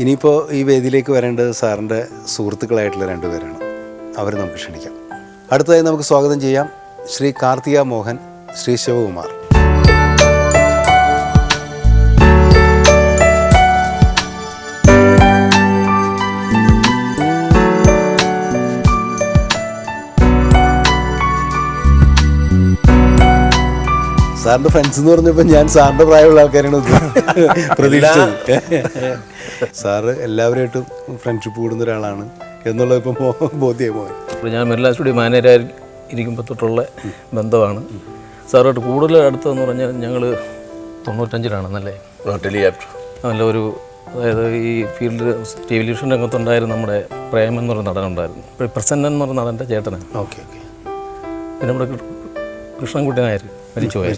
ഇനിയിപ്പോൾ ഈ വേദിയിലേക്ക് വരേണ്ടത് സാറിൻ്റെ സുഹൃത്തുക്കളായിട്ടുള്ള രണ്ടുപേരാണ്. അവരെ നമുക്ക് ക്ഷണിക്കാം. അടുത്തതായി നമുക്ക് സ്വാഗതം ചെയ്യാം ശ്രീ കാർത്തിക മോഹൻ, ശ്രീ ശിവകുമാർ. സാറിൻ്റെ ഫ്രണ്ട്സ് എന്ന് പറഞ്ഞപ്പോൾ ഞാൻ സാറിൻ്റെ പ്രായമുള്ള ആൾക്കാരാണ് പ്രതീക്ഷിച്ചത്. സാറ് എല്ലാവരുമായിട്ടും ഫ്രണ്ട്ഷിപ്പ് കൂടുന്ന ഒരാളാണ് എന്നുള്ളത് ഇപ്പം ബോധ്യമായി. ഞാൻ മെറില സ്റ്റുഡിയോ മാനേജരായി ഇരിക്കുമ്പോൾ തൊട്ടുള്ള ബന്ധമാണ്. സാറുമായിട്ട് കൂടുതൽ അടുത്തതെന്ന് പറഞ്ഞാൽ ഞങ്ങൾ 95-ലാണെന്നല്ലേ നല്ല ഒരു, അതായത് ഈ ഫീൽഡ് ടെലിവിഷൻ രംഗത്തുണ്ടായിരുന്നു നമ്മുടെ പ്രേമൻ എന്ന് പറഞ്ഞ നടനുണ്ടായിരുന്നു. ഇപ്പോൾ പ്രസന്നൻ എന്ന് പറഞ്ഞ നടൻ്റെ ചേട്ടനാണ്. Okay okay. പിന്നെ നമ്മുടെ കൃഷ്ണൻകുട്ടി നായർ മരിച്ചുപോയി.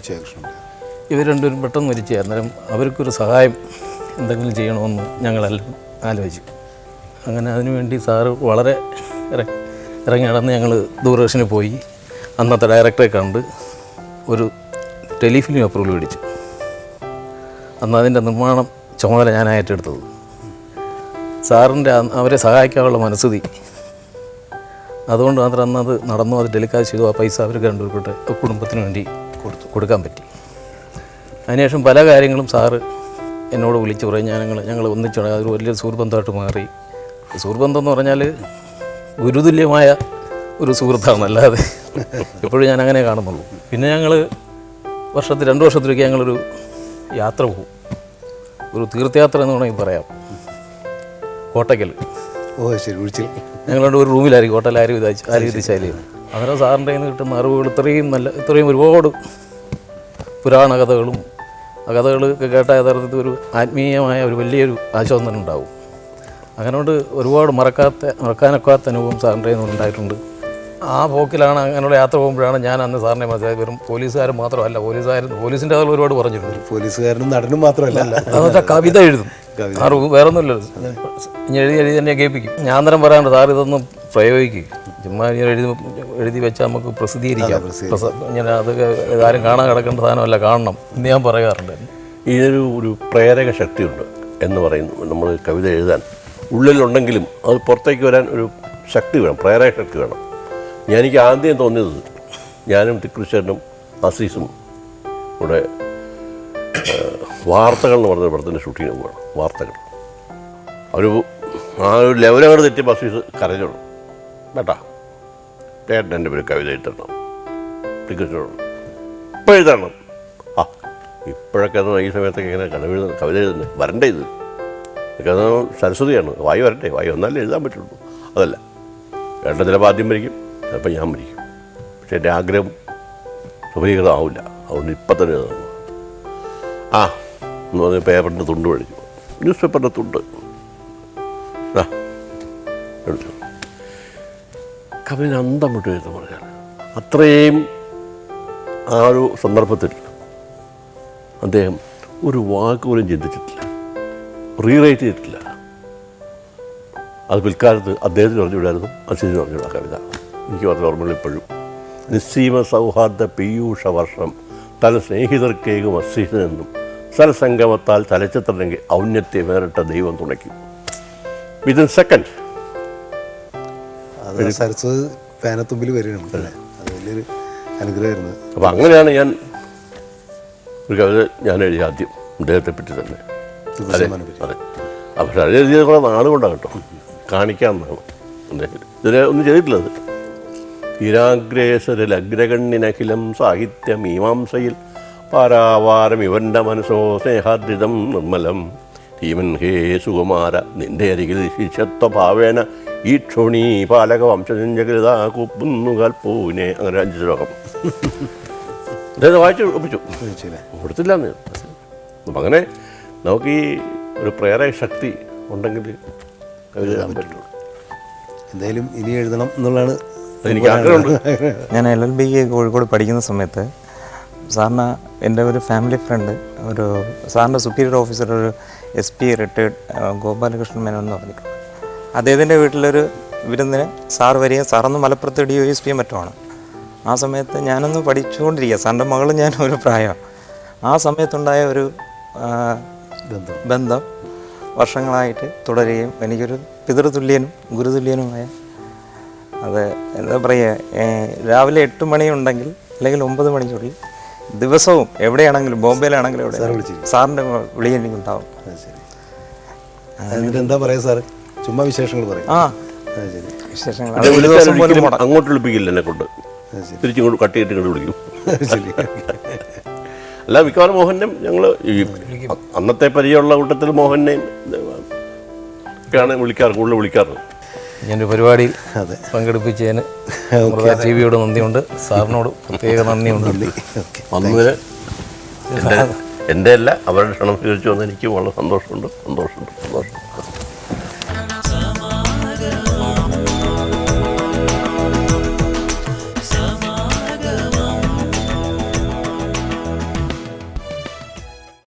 ഇവർ രണ്ടുപേരും പെട്ടെന്ന് മരിച്ചു. അന്നേരം അവർക്കൊരു സഹായം എന്തെങ്കിലും ചെയ്യണമെന്ന് ഞങ്ങളെല്ലാം ആലോചിച്ചു. അങ്ങനെ അതിനുവേണ്ടി സാറ് വളരെ ഇറങ്ങി നടന്ന് ഞങ്ങൾ ദൂരദർശനിൽ പോയി അന്നത്തെ ഡയറക്ടറെ കണ്ട് ഒരു ടെലിഫിലിം അപ്രൂവൽ മേടിച്ചു. അന്ന് അതിൻ്റെ നിർമ്മാണം ചുമതല ഞാൻ ഏറ്റെടുത്തത്. സാറിൻ്റെ അവരെ സഹായിക്കാനുള്ള മനസ്ഥിതി അതുകൊണ്ട് മാത്രം അന്നത് നടന്നു. അത് ടെലികാസ്റ്റ് ചെയ്തു. ആ പൈസ അവർക്ക് രണ്ടുപേരുടെ കുടുംബത്തിന് വേണ്ടി കൊടുക്കാൻ പറ്റി. അതിനുശേഷം പല കാര്യങ്ങളും സാറ് എന്നോട് വിളിച്ചു പറയും. ഞങ്ങൾ ഒന്നിച്ചാണ്. അതൊരു വലിയൊരു സുഹൃബന്ധമായിട്ട് മാറി. സുഹൃബന്ധം എന്ന് പറഞ്ഞാൽ ഗുരുതുല്യമായ ഒരു സുഹൃത്താണ്, അല്ലാതെ എപ്പോഴും ഞാൻ അങ്ങനെ കാണുന്നുള്ളൂ. പിന്നെ ഞങ്ങൾ 2 വർഷത്തിലേക്ക് ഞങ്ങളൊരു യാത്ര പോകും. ഒരു തീർത്ഥയാത്ര എന്ന് വേണമെങ്കിൽ പറയാം. കോട്ടയ്ക്കൽ. ഓ ശരി. വിളിച്ചു ഞങ്ങളുടെ ഒരു റൂമിലായിരിക്കും ഹോട്ടൽ ആര്യശൈലിയിൽ. അന്നേരം സാറിൻ്റെ കയ്യിൽ നിന്ന് കിട്ടുന്ന അറിവുകൾ ഇത്രയും ഒരുപാട് പുരാണ കഥകളും ആ കഥകളൊക്കെ കേട്ട യഥാർത്ഥത്തിൽ ഒരു ആത്മീയമായ ഒരു വലിയൊരു ആശ്വാസം തന്നെ ഉണ്ടാവും. അങ്ങനെയോട് ഒരുപാട് മറക്കാനൊക്കാത്ത അനുഭവം സാറിൻ്റെ കയ്യിൽ നിന്നുണ്ടായിട്ടുണ്ട്. ആ പോക്കിലാണ്, അങ്ങനെയുള്ള യാത്ര പോകുമ്പോഴാണ് ഞാൻ അന്ന് സാറിനെ മനസ്സിലാക്കി വെറും പോലീസുകാരൻ മാത്രമല്ല, പോലീസിൻ്റെ കഥകൾ ഒരുപാട് പറഞ്ഞിട്ടുണ്ട്. പോലീസുകാരനും നടനും മാത്രമല്ല, അതൊക്കെ കവിത എഴുതും. വേറെ ഒന്നുമില്ലല്ലോ, ഇനി എഴുതി തന്നെ കേൾപ്പിക്കും. ഞാൻ അന്നേരം പറയാനുണ്ട്, സാർ ഇതൊന്നും പ്രയോഗിക്കുക, ചുമ്മാ എഴുതി വെച്ചാൽ നമുക്ക് പ്രസിദ്ധീകരിക്കാം. ഇങ്ങനെ അതൊക്കെ ആരും കാണാൻ കിടക്കേണ്ട സാധനമല്ല, കാണണം എന്ന് ഞാൻ പറയാറുണ്ട്. ഇതിനൊരു പ്രേരക ശക്തിയുണ്ട് എന്ന് പറയുന്നു. നമ്മൾ കവിത എഴുതാൻ ഉള്ളിലുണ്ടെങ്കിലും അത് പുറത്തേക്ക് വരാൻ ഒരു ശക്തി വേണം, പ്രേരക ശക്തി വേണം. എനിക്ക് ആദ്യം തോന്നിയത്, ഞാനും തിക്കൃശ്ശേരനും അസീസും ഇവിടെ വാർത്തകൾ എന്ന് പറഞ്ഞ പടത്തിൻ്റെ ഷൂട്ടിങ്ങിന് പോവുകയാണ്. വാർത്തകൾ ആ ഒരു ലെവലങ്ങോട് തെറ്റിയപ്പോൾ അസീസ് കരഞ്ഞോളൂ, കേട്ടാ ചേട്ടൻ എൻ്റെ പേര് കവിത എഴുതണം, തിക്കൃശ്ശേരനോട് ഇപ്പം എഴുതണം. ആ ഇപ്പോഴൊക്കെ ഈ സമയത്തൊക്കെ ഇങ്ങനെ കവിത എഴുതുന്നത് വരണ്ടേ, ഇത് അത് സരസ്വതിയാണ്, വായി വരട്ടെ, വായി വന്നാലേ എഴുതാൻ പറ്റുള്ളൂ. അതല്ല, ചേട്ടൻ ചിലപ്പോൾ ആദ്യം മരിക്കും, ചിലപ്പോൾ ഞാൻ മരിക്കും. പക്ഷെ എൻ്റെ ആഗ്രഹം സഫലീകൃതം ആവില്ല. അതുകൊണ്ട് ഇപ്പം തന്നെ എഴുതണം. ആ എന്ന് പറഞ്ഞ പേപ്പറിൻ്റെ തുണ്ട് മേടിച്ചു, ന്യൂസ് പേപ്പറിൻ്റെ തുണ്ട് എടുത്തു. കവിന് അന്തം വിട്ടു എന്ന് പറഞ്ഞാൽ അത്രയും ആ ഒരു സന്ദർഭത്തിൽ അദ്ദേഹം ഒരു വാക്ക് പോലും ചിന്തിച്ചിട്ടില്ല, റീറൈറ്റ് ചെയ്തിട്ടില്ല. അത് പിൽക്കാലത്ത് അദ്ദേഹത്തിന് പറഞ്ഞുവിടായിരുന്നു, അസീസിന് പറഞ്ഞുവിടാ കവിത. എനിക്ക് പറഞ്ഞ ഓർമ്മകൾ ഇപ്പോഴും. നിസ്സീമ സൗഹാർദ്ദ പീയൂഷ വർഷം തല സ്നേഹിതർക്കേകും അസീസിനെന്നും സരസംഗമത്താൽ ചലച്ചിത്രമെങ്കിൽ ഔന്നത്യം വേറിട്ട ദൈവം തുണയ്ക്കും. വിതിൻ സെക്കൻഡ് സരസ്വതി പേനത്തുമ്പിൽ വരികയാണ്. അത് വലിയൊരു അനുഗ്രഹമായിരുന്നു. അപ്പം അങ്ങനെയാണ് ഞാൻ ഒരു കവിത ഞാൻ എഴുതി ആദ്യം അദ്ദേഹത്തെ പറ്റി തന്നെ. അതെ അതെ. പക്ഷെ അത് എഴുതിയത് കൂടെ നാളുകൊണ്ടാണ് കേട്ടോ, കാണിക്കാമെന്നാണ് അദ്ദേഹം. ഇതിനെ ഒന്നും ചെയ്തിട്ടില്ലത്. തീരാഗ്രേസരിൽ അഗ്രഗണ്യനഖിലം സാഹിത്യ മീമാംസയിൽ പാരാവാരം ഇവൻ്റെ മനസ്സോ സ്നേഹാദ്രിതം നിർമ്മലം ഭീമൻ ഹേ സുകുമാര നിന്റെ അരികിൽ ശിഷ്യത്വഭാവേന ഈ ക്ഷോണി പാലക വംശജകൃത കുപ്പുന്നു കാൽപ്പൂനെ. അങ്ങനെ 5 ശ്ലോകം അദ്ദേഹത്തെ വായിച്ച് ഒപ്പിച്ചു, കൊടുത്തില്ല എന്ന്. അപ്പം അങ്ങനെ നമുക്ക് ഈ ഒരു പ്രേരക ശക്തി ഉണ്ടെങ്കിൽ കവിത എഴുതാൻ പറ്റുള്ളൂ. എന്തായാലും ഇനി എഴുതണം എന്നുള്ളതാണ് എനിക്ക് ആഗ്രഹമുണ്ട്. ഞാൻ LLB കോഴിക്കോട് പഠിക്കുന്ന സമയത്ത് സാറിന് എൻ്റെ ഒരു ഫാമിലി ഫ്രണ്ട്, ഒരു സാറിൻ്റെ സുപ്പീരിയർ ഓഫീസർ, ഒരു SP റിട്ടയർഡ് ഗോപാലകൃഷ്ണൻ മേനോൻ എന്ന് പറഞ്ഞിട്ടുണ്ട്. അദ്ദേഹത്തിൻ്റെ വീട്ടിലൊരു വിരുന്നിന് സാർ വരിക. സാറൊന്ന് മലപ്പുറത്ത് DOSP മറ്റുമാണ്. ആ സമയത്ത് ഞാനൊന്ന് പഠിച്ചുകൊണ്ടിരിക്കുക, സാറിൻ്റെ മകളും ഞാൻ ഒരു പ്രായമാണ്. ആ സമയത്തുണ്ടായ ഒരു ബന്ധം വർഷങ്ങളായിട്ട് തുടരുകയും എനിക്കൊരു പിതൃതുല്യനും ഗുരുതുല്യനുമായ, അത് എന്താ പറയുക, രാവിലെ 8 മണിയുണ്ടെങ്കിൽ അല്ലെങ്കിൽ 9 മണിക്കുള്ളിൽ ദിവസവും എവിടെയാണെങ്കിലും, ബോംബെയിലാണെങ്കിലും എവിടെ സാറിൻ്റെ വിളി എനിക്കുണ്ടാവും. ശരി. എന്നിട്ട് എന്താ പറയാ സാറ്? ചുമ്മാ വിശേഷങ്ങൾ പറയും. ആ ശരി. വിശേഷങ്ങൾ അത് വിളിച്ചാൽ ഒരിക്കലും അങ്ങോട്ട് വിളിപ്പിക്കില്ല എന്നെ കൊണ്ട്, തിരിച്ചിങ്ങോട്ട് കട്ടിയിട്ട് ഇങ്ങോട്ട് വിളിക്കും. ശരി. അല്ല, മിക്കവാറും മോഹനെയും ഞങ്ങൾ ഈ അന്നത്തെ പരിചയമുള്ള കൂട്ടത്തിൽ മോഹനെയും ഒക്കെയാണ് കൂടുതൽ വിളിക്കാറ്. ഞാനൊരു പരിപാടിയിൽ അതെ. പങ്കെടുപ്പിച്ചതിന് അമൃത ടി വിയോട് നന്ദിയുണ്ട്, സാറിനോട് പ്രത്യേക നന്ദിയുണ്ട്. അന്ന് എൻ്റെ അല്ല അവരുടെ ക്ഷണം സ്വീകരിച്ചു വന്ന് എനിക്ക് വളരെ സന്തോഷമുണ്ട്.